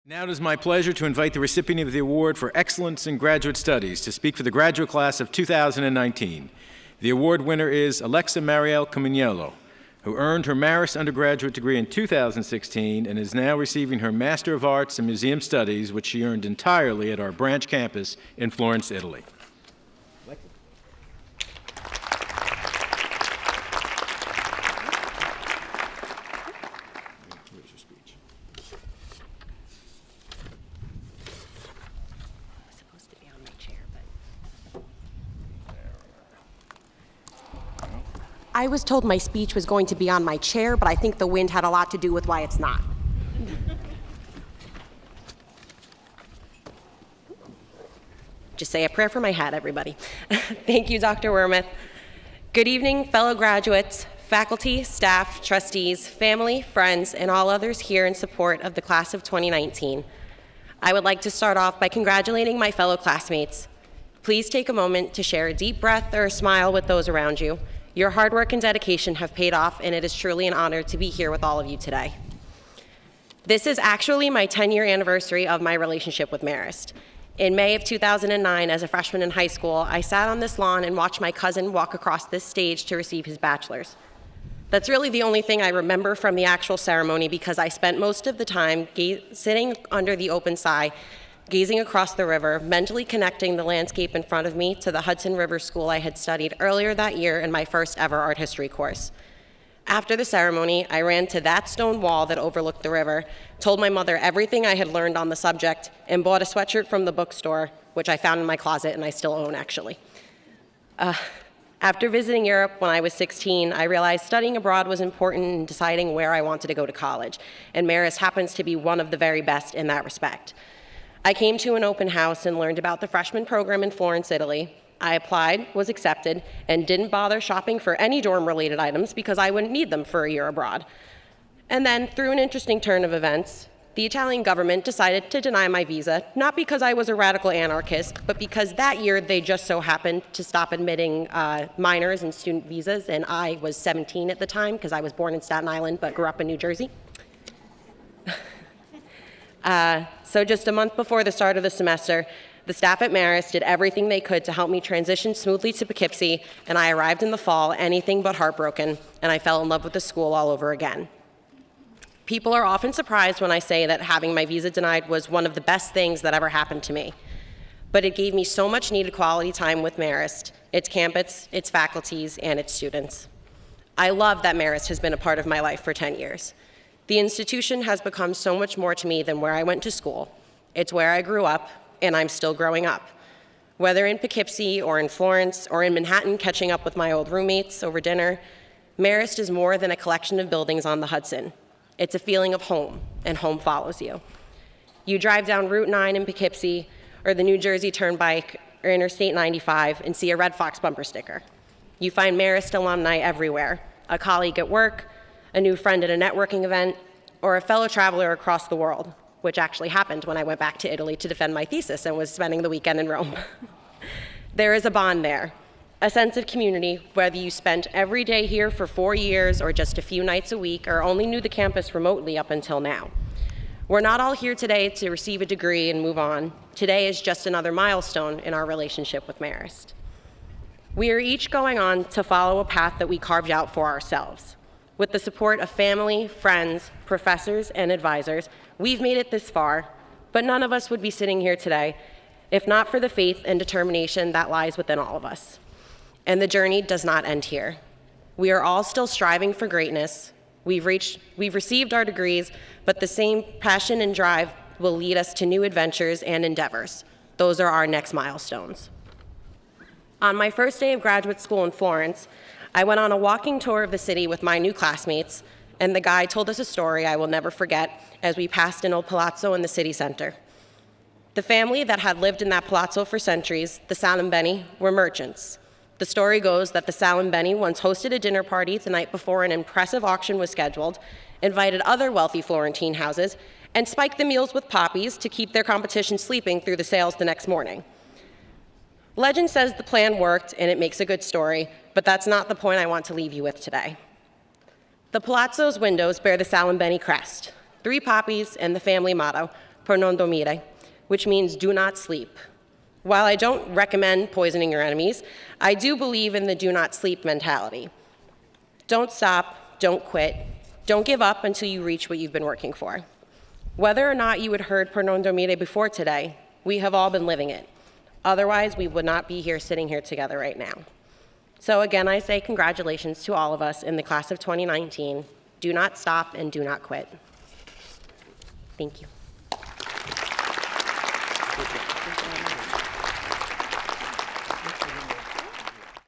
Now it is my pleasure to invite the recipient of the Award for Excellence in Graduate Studies to speak for the graduate class of 2019. The award winner is Alexa Mariel Comuniello, who earned her Marist undergraduate degree in 2016 and is now receiving her Master of Arts in Museum Studies, which she earned entirely at our branch campus in Florence, Italy. I was told my speech was going to be on my chair, but I think the wind had a lot to do with why it's not. Just say a prayer for my hat, everybody. Thank you, Dr. Wormuth. Good evening, fellow graduates, faculty, staff, trustees, family, friends, and all others here in support of the class of 2019. I would like to start off by congratulating my fellow classmates. Please take a moment to share a deep breath or a smile with those around you. Your hard work and dedication have paid off, and it is truly an honor to be here with all of you today. This is actually my 10-year anniversary of my relationship with Marist. In May of 2009, as a freshman in high school, I sat on this lawn and watched my cousin walk across this stage to receive his bachelor's. That's really the only thing I remember from the actual ceremony because I spent most of the time sitting under the open sky, gazing across the river, mentally connecting the landscape in front of me to the Hudson River School I had studied earlier that year in my first ever art history course. After the ceremony, I ran to that stone wall that overlooked the river, told my mother everything I had learned on the subject, and bought a sweatshirt from the bookstore, which I found in my closet and I still own, actually. After visiting Europe when I was 16, I realized studying abroad was important in deciding where I wanted to go to college, and Marist happens to be one of the very best in that respect. I came to an open house and learned about the freshman program in Florence, Italy. I applied, was accepted, and didn't bother shopping for any dorm-related items because I wouldn't need them for a year abroad. And then, through an interesting turn of events, the Italian government decided to deny my visa, not because I was a radical anarchist, but because that year they just so happened to stop admitting minors and student visas, and I was 17 at the time because I was born in Staten Island but grew up in New Jersey. So just a month before the start of the semester, the staff at Marist did everything they could to help me transition smoothly to Poughkeepsie, and I arrived in the fall anything but heartbroken, and I fell in love with the school all over again. People are often surprised when I say that having my visa denied was one of the best things that ever happened to me. But it gave me so much needed quality time with Marist, its campus, its faculties, and its students. I love that Marist has been a part of my life for 10 years. The institution has become so much more to me than where I went to school. It's where I grew up, and I'm still growing up. Whether in Poughkeepsie or in Florence or in Manhattan catching up with my old roommates over dinner, Marist is more than a collection of buildings on the Hudson. It's a feeling of home, and home follows you. You drive down Route 9 in Poughkeepsie or the New Jersey Turnpike or Interstate 95 and see a Red Fox bumper sticker. You find Marist alumni everywhere, a colleague at work, a new friend at a networking event, or a fellow traveler across the world, which actually happened when I went back to Italy to defend my thesis and was spending the weekend in Rome. There is a bond there, a sense of community, whether you spent every day here for 4 years or just a few nights a week or only knew the campus remotely up until now. We're not all here today to receive a degree and move on. Today is just another milestone in our relationship with Marist. We are each going on to follow a path that we carved out for ourselves. With the support of family, friends, professors, and advisors, we've made it this far, but none of us would be sitting here today if not for the faith and determination that lies within all of us. And the journey does not end here. We are all still striving for greatness. We've received our degrees, but the same passion and drive will lead us to new adventures and endeavors. Those are our next milestones. On my first day of graduate school in Florence, I went on a walking tour of the city with my new classmates, and the guide told us a story I will never forget as we passed an old palazzo in the city center. The family that had lived in that palazzo for centuries, the Salimbeni, were merchants. The story goes that the Salimbeni once hosted a dinner party the night before an impressive auction was scheduled, invited other wealthy Florentine houses, and spiked the meals with poppies to keep their competition sleeping through the sales the next morning. Legend says the plan worked and it makes a good story, but that's not the point I want to leave you with today. The palazzo's windows bear the Salimbeni crest, 3 poppies and the family motto, per non dormire, which means do not sleep. While I don't recommend poisoning your enemies, I do believe in the do not sleep mentality. Don't stop, don't quit, don't give up until you reach what you've been working for. Whether or not you had heard per non dormire before today, we have all been living it. Otherwise, we would not be here sitting here together right now. So again, I say congratulations to all of us in the class of 2019. Do not stop and do not quit. Thank you.